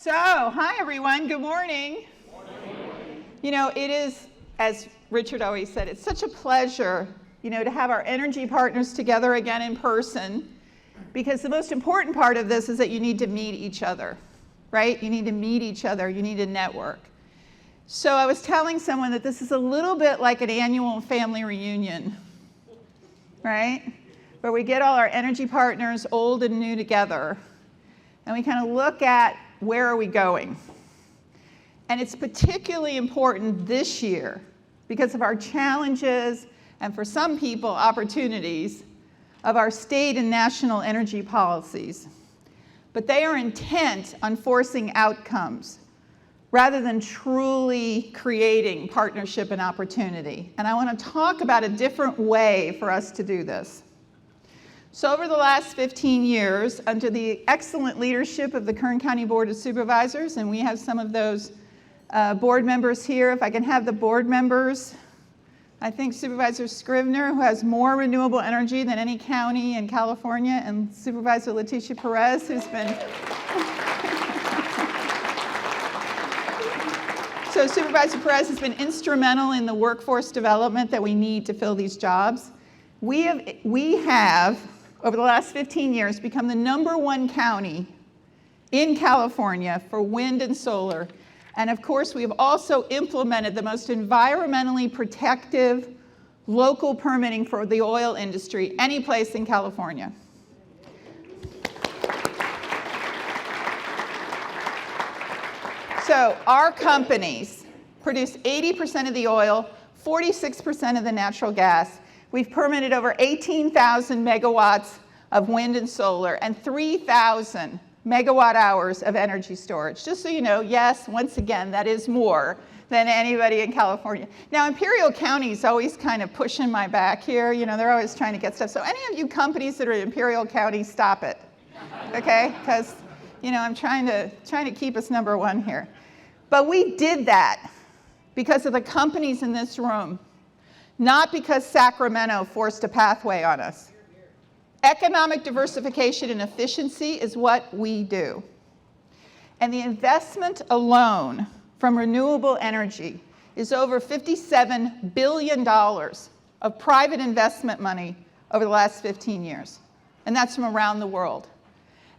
So, hi everyone, good morning. You know, it is, as Richard always said, it's such a pleasure, to have our energy partners together again in person, because the most important part of this is that you need to meet each other, right? You need to meet each other, you need to network. So I was telling someone that this is a little bit like an annual family reunion, right? Where we get all our energy partners, old and new, together, and we kind of look at where are we going. And it's particularly important this year because of our challenges and, for some people, opportunities of our state and national energy policies. But they are intent on forcing outcomes rather than truly creating partnership and opportunity. And I want to talk about a different way for us to do this. So over the last 15 years, under the excellent leadership of the Kern County Board of Supervisors, and we have some of those board members here. If I can have the board members, I think Supervisor Scrivener, who has more renewable energy than any county in California, and Supervisor Leticia Perez, who's been... So Supervisor Perez has been instrumental in the workforce development that we need to fill these jobs. We have, over the last 15 years, become the #1 county in California for wind and solar. And of course, we have also implemented the most environmentally protective local permitting for the oil industry any place in California. So our companies produce 80% of the oil, 46% of the natural gas. We've permitted over 18,000 megawatts of wind and solar and 3,000 megawatt hours of energy storage. Just so you know, yes, once again, that is more than anybody in California. Now, Imperial County is always kind of pushing my back here. They're always trying to get stuff. So any of you companies that are in Imperial County, stop it, okay? Because, I'm trying to keep us #1 here. But we did that because of the companies in this room, not because Sacramento forced a pathway on us. Economic diversification and efficiency is what we do. And the investment alone from renewable energy is over $57 billion of private investment money over the last 15 years. And that's from around the world.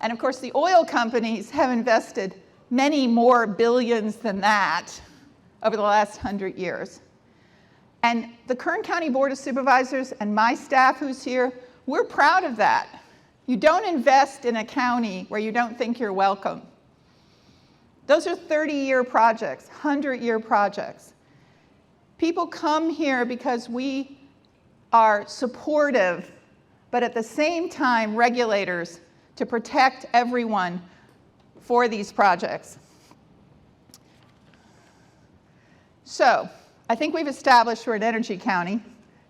And of course, the oil companies have invested many more billions than that over the last 100 years. And the Kern County Board of Supervisors and my staff who's here, we're proud of that. You don't invest in a county where you don't think you're welcome. Those are 30-year projects, 100-year projects. People come here because we are supportive, but at the same time, regulators to protect everyone for these projects. So, I think we've established we're an energy county,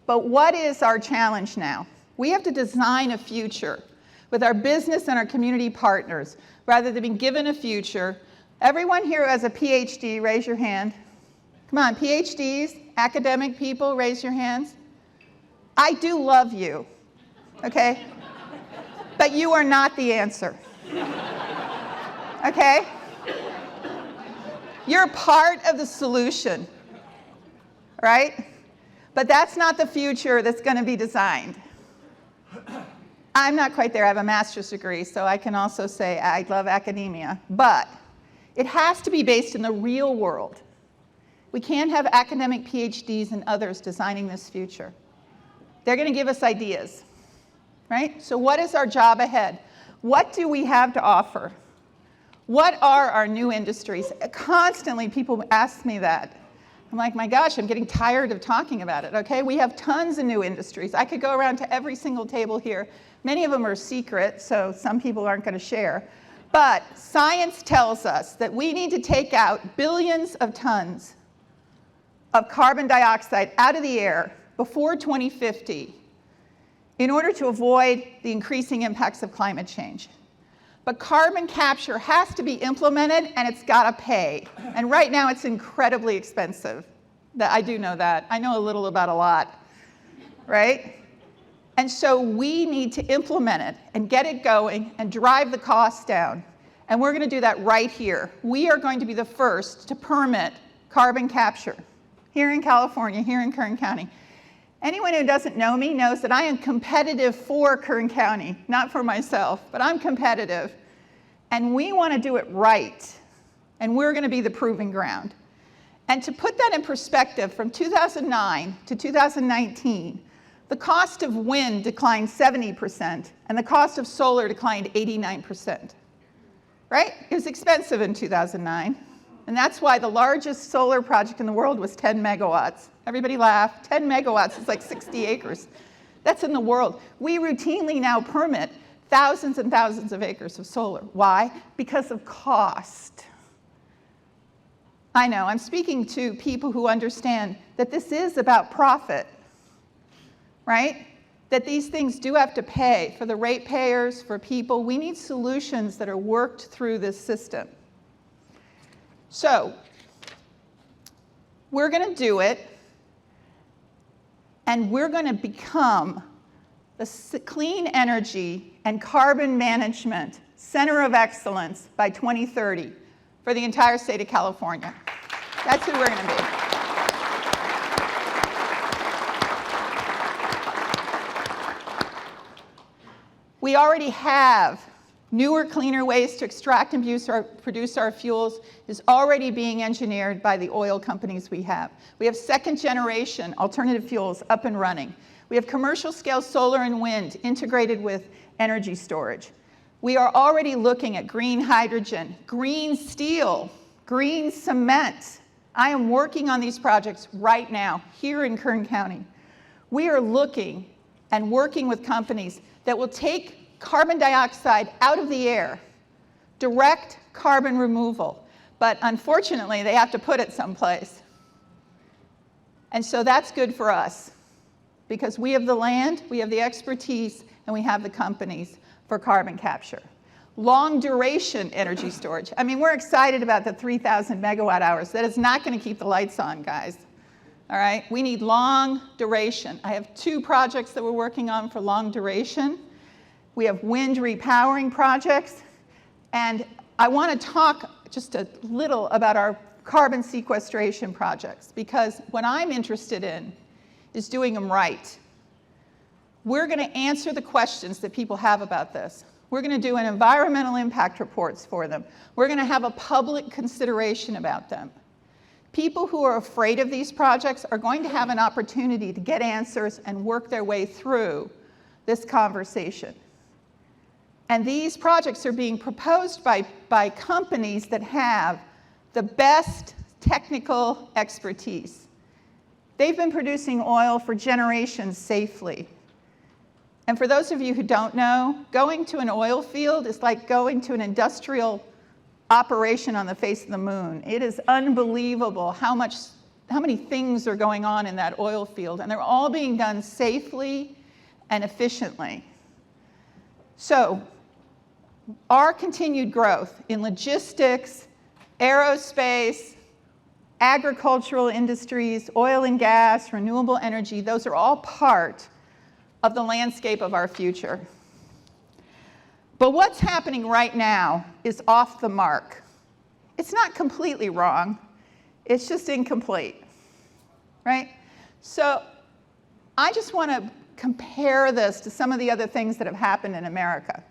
but what is our challenge now? We have to design a future with our business and our community partners rather than being given a future. Everyone here who has a PhD, raise your hand. Come on, PhDs, academic people, raise your hands. I do love you, okay? But you are not the answer, okay? You're part of the solution, right? But that's not the future that's going to be designed. I'm not quite there. I have a master's degree, so I can also say I love academia. But it has to be based in the real world. We can't have academic PhDs and others designing this future. They're going to give us ideas, right? So what is our job ahead? What do we have to offer? What are our new industries? Constantly people ask me that. I'm like, my gosh, I'm getting tired of talking about it, okay? We have tons of new industries. I could go around to every single table here. Many of them are secret, so some people aren't going to share. But science tells us that we need to take out billions of tons of carbon dioxide out of the air before 2050 in order to avoid the increasing impacts of climate change. But carbon capture has to be implemented, and it's got to pay. And right now, it's incredibly expensive. I do know that. I know a little about a lot, right? And so we need to implement it and get it going and drive the costs down And we're going to do that right here. We are going to be the first to permit carbon capture here in California, here in Kern County. Anyone who doesn't know me knows that I am competitive for Kern County, not for myself, but I'm competitive. And we want to do it right. And we're going to be the proving ground. And to put that in perspective, from 2009 to 2019, the cost of wind declined 70%, and the cost of solar declined 89%. Right? It was expensive in 2009. And that's why the largest solar project in the world was 10 megawatts. Everybody laugh. 10 megawatts is like 60 acres. That's in the world. We routinely now permit thousands and thousands of acres of solar. Why? Because of cost. I know, I'm speaking to people who understand that this is about profit, right? That these things do have to pay for the ratepayers, for people. We need solutions that are worked through this system. So, we're going to do it, and we're going to become the clean energy and carbon management center of excellence by 2030 for the entire state of California. That's who we're going to be. We already have newer, cleaner ways to extract and produce our fuels is already being engineered by the oil companies we have. We have second-generation alternative fuels up and running. We have commercial-scale solar and wind integrated with energy storage. We are already looking at green hydrogen, green steel, green cement. I am working on these projects right now here in Kern County. We are looking and working with companies that will take carbon dioxide out of the air, direct carbon removal. But unfortunately, they have to put it someplace. And so that's good for us, because we have the land, we have the expertise, and we have the companies for carbon capture. Long duration energy storage. I mean, we're excited about the 3,000 megawatt hours. That is not going to keep the lights on, guys. All right? We need long duration. I have 2 projects that we're working on for long duration. We have wind repowering projects. And I want to talk just a little about our carbon sequestration projects, because what I'm interested in is doing them right. We're going to answer the questions that people have about this. We're going to do an environmental impact reports for them. We're going to have a public consideration about them. People who are afraid of these projects are going to have an opportunity to get answers and work their way through this conversation. And these projects are being proposed by companies that have the best technical expertise. They've been producing oil for generations safely. And for those of you who don't know, going to an oil field is like going to an industrial operation on the face of the moon. It is unbelievable how many things are going on in that oil field, and they're all being done safely and efficiently. So, our continued growth in logistics, aerospace, agricultural industries, oil and gas, renewable energy, those are all part of the landscape of our future. But what's happening right now is off the mark. It's not completely wrong, it's just incomplete, right? So I just want to compare this to some of the other things that have happened in America.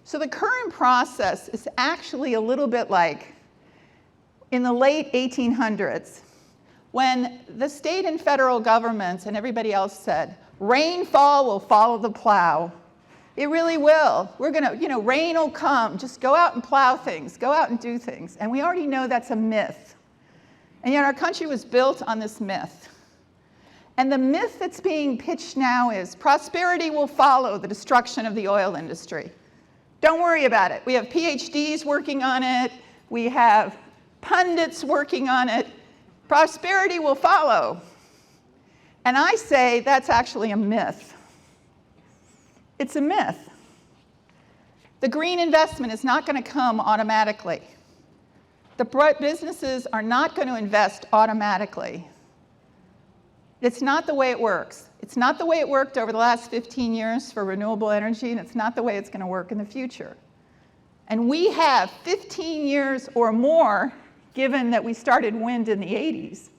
So the current process is actually a little bit like in the late 1800s, when the state and federal governments and everybody else said, rainfall will follow the plow. It really will. We're going to, rain will come. Just go out and plow things. Go out and do things. And we already know that's a myth. And yet our country was built on this myth. And the myth that's being pitched now is prosperity will follow the destruction of the oil industry. Don't worry about it. We have PhDs working on it. We have pundits working on it. Prosperity will follow. And I say that's actually a myth. It's a myth. The green investment is not going to come automatically. The businesses are not going to invest automatically. It's not the way it works. It's not the way it worked over the last 15 years for renewable energy, and it's not the way it's going to work in the future. And we have 15 years or more, given that we started wind in the 80s,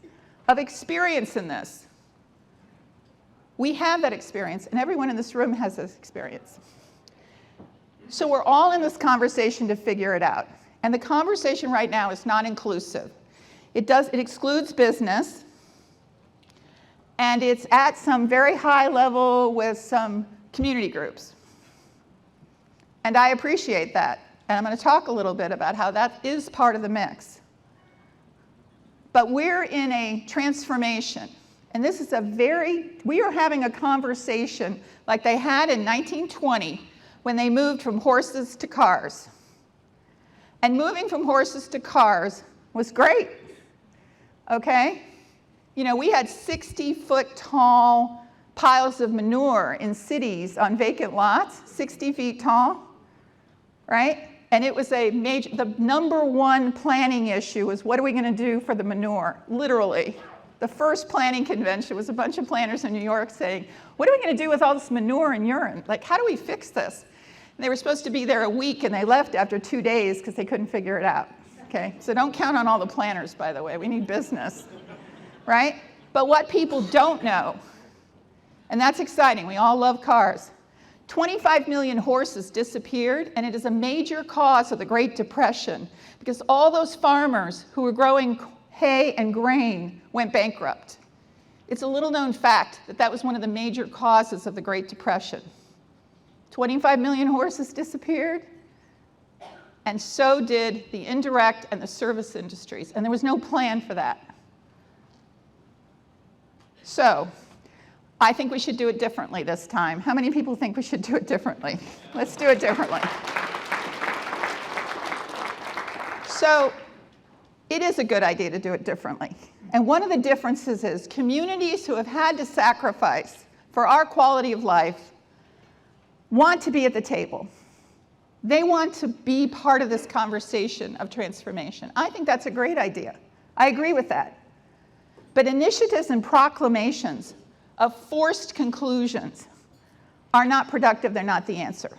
of experience in this. We have that experience, and everyone in this room has this experience. So we're all in this conversation to figure it out. And the conversation right now is not inclusive. It excludes business, and it's at some very high level with some community groups. And I appreciate that. And I'm going to talk a little bit about how that is part of the mix. But we're in a transformation. And this is we are having a conversation like they had in 1920 when they moved from horses to cars. And moving from horses to cars was great, okay? You know, we had 60-foot tall piles of manure in cities on vacant lots, 60 feet tall, right? And it was the number one planning issue was what are we going to do for the manure, literally. The first planning convention was a bunch of planners in New York saying, what are we going to do with all this manure and urine? Like, how do we fix this? And they were supposed to be there a week, and they left after 2 days because they couldn't figure it out, okay? So don't count on all the planners, by the way. We need business, right? But what people don't know, and that's exciting. We all love cars. 25 million horses disappeared, and it is a major cause of the Great Depression because all those farmers who were growing hay and grain went bankrupt. It's a little-known fact that that was one of the major causes of the Great Depression. 25 million horses disappeared, and so did the indirect and the service industries, and there was no plan for that. So, I think we should do it differently this time. How many people think we should do it differently? Let's do it differently. So, it is a good idea to do it differently. And one of the differences is communities who have had to sacrifice for our quality of life want to be at the table. They want to be part of this conversation of transformation. I think that's a great idea. I agree with that. But initiatives and proclamations of forced conclusions are not productive. They're not the answer.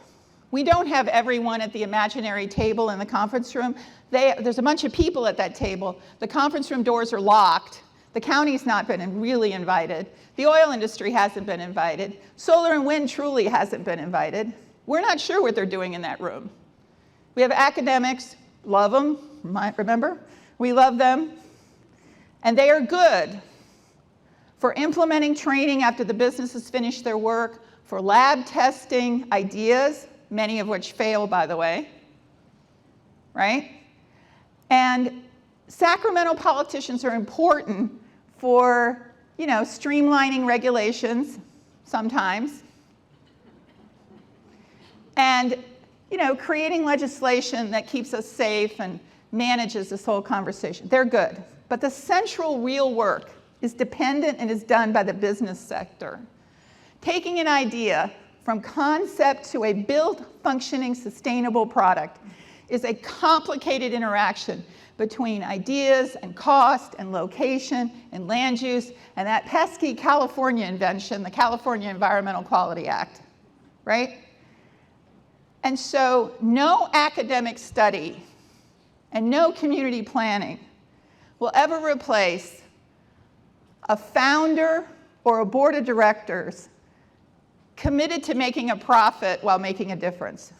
We don't have everyone at the imaginary table in the conference room. There's a bunch of people at that table. The conference room doors are locked. The county's not been really invited. The oil industry hasn't been invited. Solar and wind truly hasn't been invited. We're not sure what they're doing in that room. We have academics, love them, remember? We love them. And they are good for implementing training after the businesses finish their work, for lab testing ideas, many of which fail, by the way, right? And Sacramento politicians are important for, you know, streamlining regulations sometimes, and, you know, creating legislation that keeps us safe and manages this whole conversation. They're good. But the central real work is dependent and is done by the business sector. Taking an idea from concept to a built, functioning, sustainable product is a complicated interaction between ideas and cost and location and land use and that pesky California invention, the California Environmental Quality Act, right? And so no academic study and no community planning will ever replace a founder or a board of directors committed to making a profit while making a difference.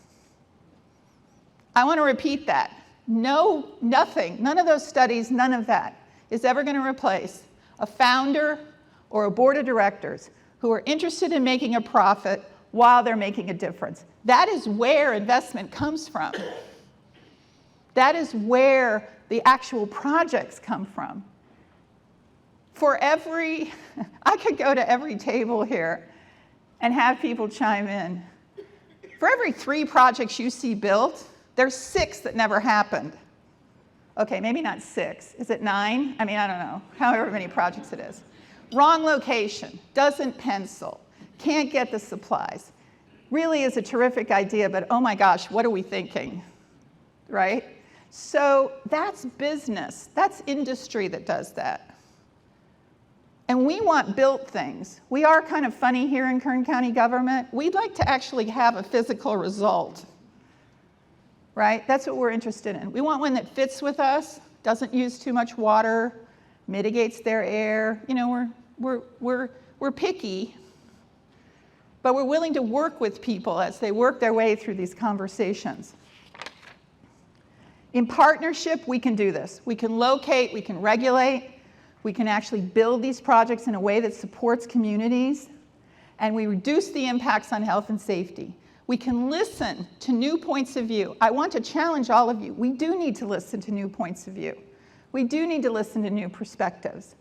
I want to repeat that. No, nothing, none of those studies, none of that is ever going to replace a founder or a board of directors who are interested in making a profit while they're making a difference. That is where investment comes from. That is where the actual projects come from. I could go to every table here and have people chime in. For every 3 projects you see built, there's 6 that never happened. Okay, maybe not 6. Is it 9? I mean, I don't know. However many projects it is. Wrong location, doesn't pencil, can't get the supplies. Really is a terrific idea, but oh my gosh, what are we thinking, right? So that's business. That's industry that does that. And we want built things. We are kind of funny here in Kern County government. We'd like to actually have a physical result. right? That's what we're interested in. We want one that fits with us, doesn't use too much water, mitigates their air. You know, we're picky, but we're willing to work with people as they work their way through these conversations. In partnership, we can do this. We can locate, we can regulate, we can actually build these projects in a way that supports communities, and we reduce the impacts on health and safety. We can listen to new points of view. I want to challenge all of you. We do need to listen to new points of view. We do need to listen to new perspectives.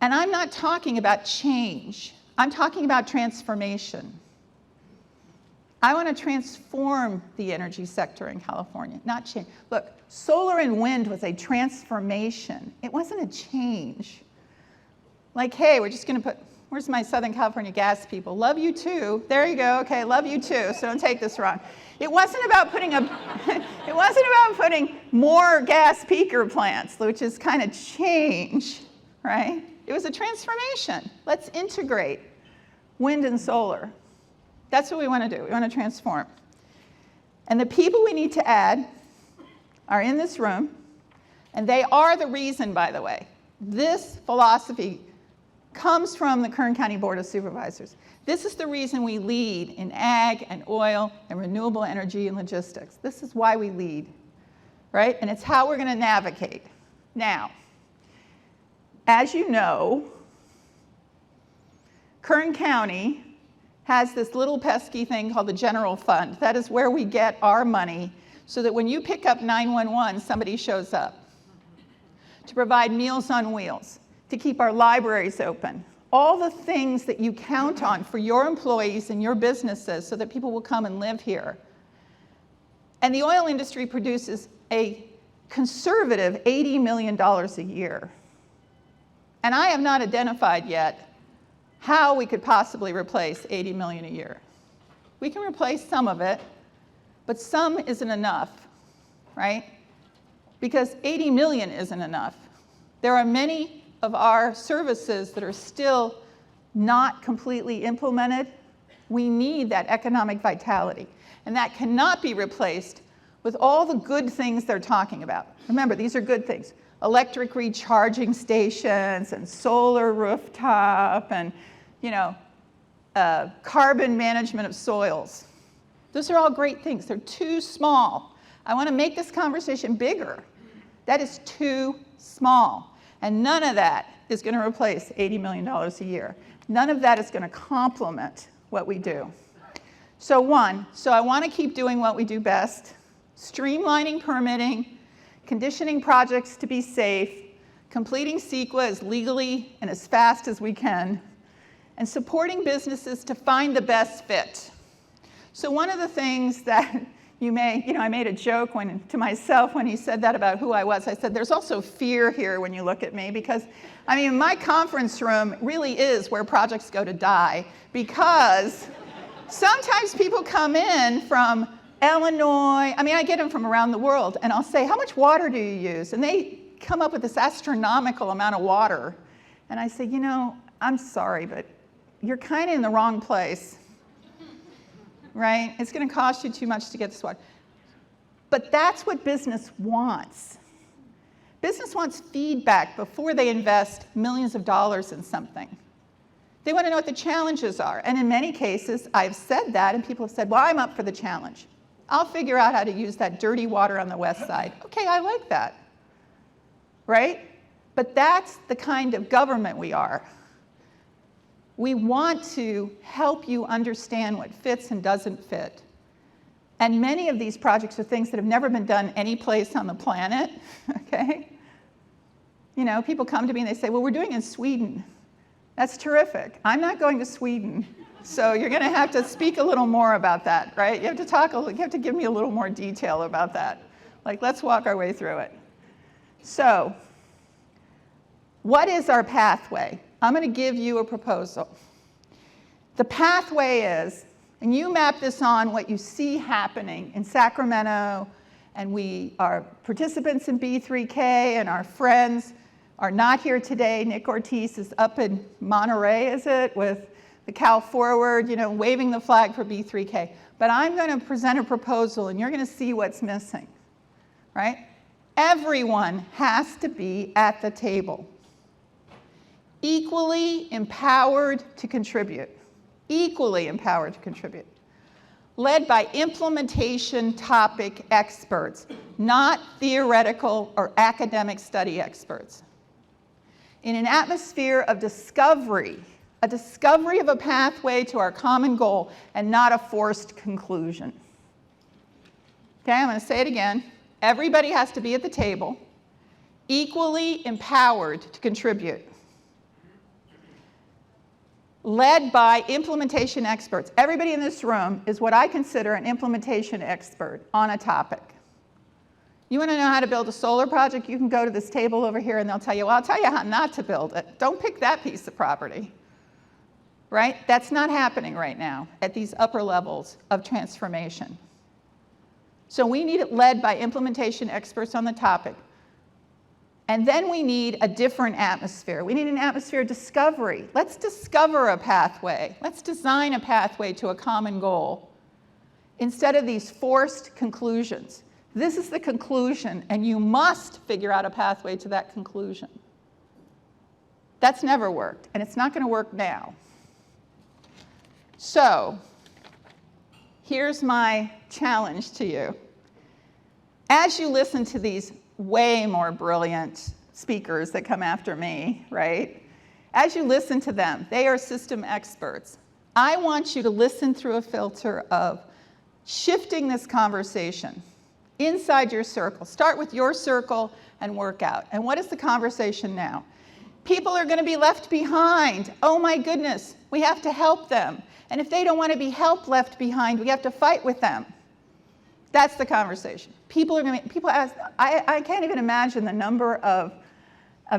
And I'm not talking about change. I'm talking about transformation. I want to transform the energy sector in California, not change. Look, solar and wind was a transformation. It wasn't a change. Like, hey, we're just going to put, where's my Southern California gas people? Love you too. There you go. Okay, love you too. So don't take this wrong. It wasn't about putting it wasn't about putting more gas peaker plants, which is kind of change, right? It was a transformation. Let's integrate wind and solar. That's what we want to do. We want to transform. And the people we need to add are in this room, and they are the reason, by the way. This philosophy comes from the Kern County Board of Supervisors. This is the reason we lead in ag and oil and renewable energy and logistics. This is why we lead, right? And it's how we're going to navigate. Now, as you know, Kern County has this little pesky thing called the general fund. That is where we get our money so that when you pick up 911, somebody shows up to provide Meals on Wheels, to keep our libraries open, all the things that you count on for your employees and your businesses so that people will come and live here. And the oil industry produces a conservative $80 million a year. And I have not identified yet how we could possibly replace $80 million a year. We can replace some of it, but some isn't enough, right? Because 80 million isn't enough. There are many of our services that are still not completely implemented. We need that economic vitality, and that cannot be replaced with all the good things they're talking about. Remember, these are good things. Electric recharging stations and solar rooftop and carbon management of soils. Those are all great things. They're too small. I want to make this conversation bigger. That is too small. And none of that is going to replace $80 million a year. None of that is going to complement what we do. So I want to keep doing what we do best, streamlining permitting, conditioning projects to be safe, completing CEQA as legally and as fast as we can, and supporting businesses to find the best fit. So one of the things that I made a joke to myself when he said that about who I was. I said, there's also fear here when you look at me because, my conference room really is where projects go to die because sometimes people come in from Illinois. I get them from around the world, and I'll say, how much water do you use? And they come up with this astronomical amount of water. And I say, I'm sorry, but you're kind of in the wrong place, right? It's going to cost you too much to get this water. But that's what business wants. Business wants feedback before they invest millions of dollars in something. They want to know what the challenges are. And in many cases, I've said that, and people have said, well, I'm up for the challenge. I'll figure out how to use that dirty water on the west side. Okay, I like that, right? But that's the kind of government we are. We want to help you understand what fits and doesn't fit. And many of these projects are things that have never been done any place on the planet, okay? People come to me and they say, well, we're doing it in Sweden. That's terrific. I'm not going to Sweden. So you're going to have to speak a little more about that, right? You have to give me a little more detail about that. Let's walk our way through it. So, what is our pathway? I'm going to give you a proposal. The pathway is, and you map this on what you see happening in Sacramento, and we are participants in B3K, and our friends are not here today. Nick Ortiz is up in Monterey, is it, with the Cal Forward, waving the flag for B3K. But I'm going to present a proposal, and you're going to see what's missing, right? Everyone has to be at the table, equally empowered to contribute, led by implementation topic experts, not theoretical or academic study experts. In an atmosphere of discovery, a discovery of a pathway to our common goal and not a forced conclusion. Okay, I'm going to say it again. Everybody has to be at the table, equally empowered to contribute, led by implementation experts. Everybody in this room is what I consider an implementation expert on a topic. You want to know how to build a solar project? You can go to this table over here and they'll tell you, well, I'll tell you how not to build it. Don't pick that piece of property, right? That's not happening right now at these upper levels of transformation. So we need it led by implementation experts on the topic. And then we need a different atmosphere. We need an atmosphere of discovery. Let's discover a pathway. Let's design a pathway to a common goal instead of these forced conclusions. This is the conclusion, and you must figure out a pathway to that conclusion. That's never worked, and it's not going to work now. So, here's my challenge to you. As you listen to these way more brilliant speakers that come after me, right? As you listen to them, they are system experts. I want you to listen through a filter of shifting this conversation inside your circle. Start with your circle and work out. And what is the conversation now? People are going to be left behind. Oh my goodness, we have to help them. And if they don't want to be left behind, we have to fight with them. That's the conversation. People ask, I can't even imagine the number of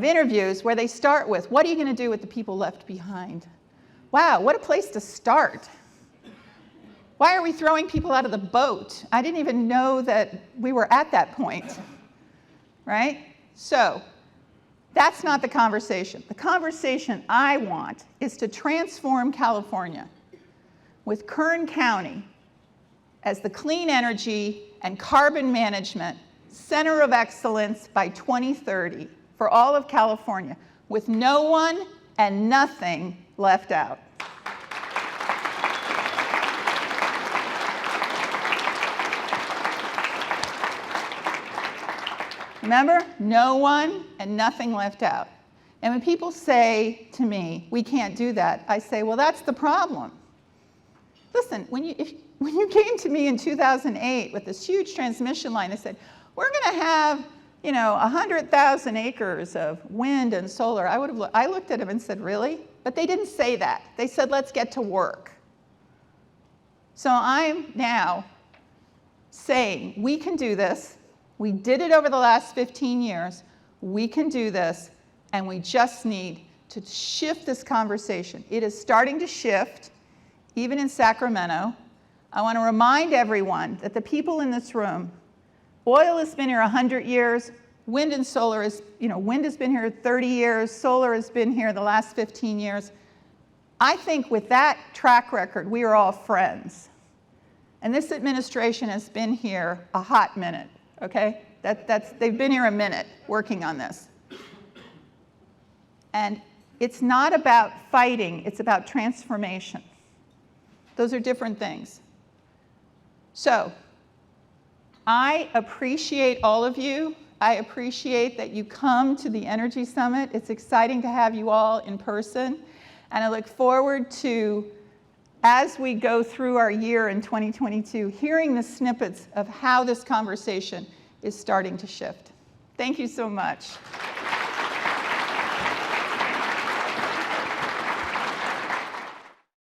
interviews where they start with, what are you going to do with the people left behind? Wow, what a place to start. Why are we throwing people out of the boat? I didn't even know that we were at that point, right? So that's not the conversation. The conversation I want is to transform California with Kern County as the clean energy and carbon management center of excellence by 2030 for all of California, with no one and nothing left out. Remember, no one and nothing left out. And when people say to me, we can't do that, I say, well, that's the problem. Listen, when you came to me in 2008 with this huge transmission line, they said, we're going to have 100,000 acres of wind and solar. I looked at them and said, really? But they didn't say that. They said, let's get to work. So I'm now saying, we can do this. We did it over the last 15 years. We can do this, and we just need to shift this conversation. It is starting to shift, even in Sacramento. I want to remind everyone that the people in this room, oil has been here 100 years, wind and solar wind has been here 30 years, solar has been here the last 15 years. I think with that track record, we are all friends. And this administration has been here a hot minute. Okay, they've been here a minute working on this. And it's not about fighting, it's about transformation. Those are different things. So, I appreciate all of you. I appreciate that you come to the Energy Summit. It's exciting to have you all in person. And I look forward to, as we go through our year in 2022, hearing the snippets of how this conversation is starting to shift. Thank you so much.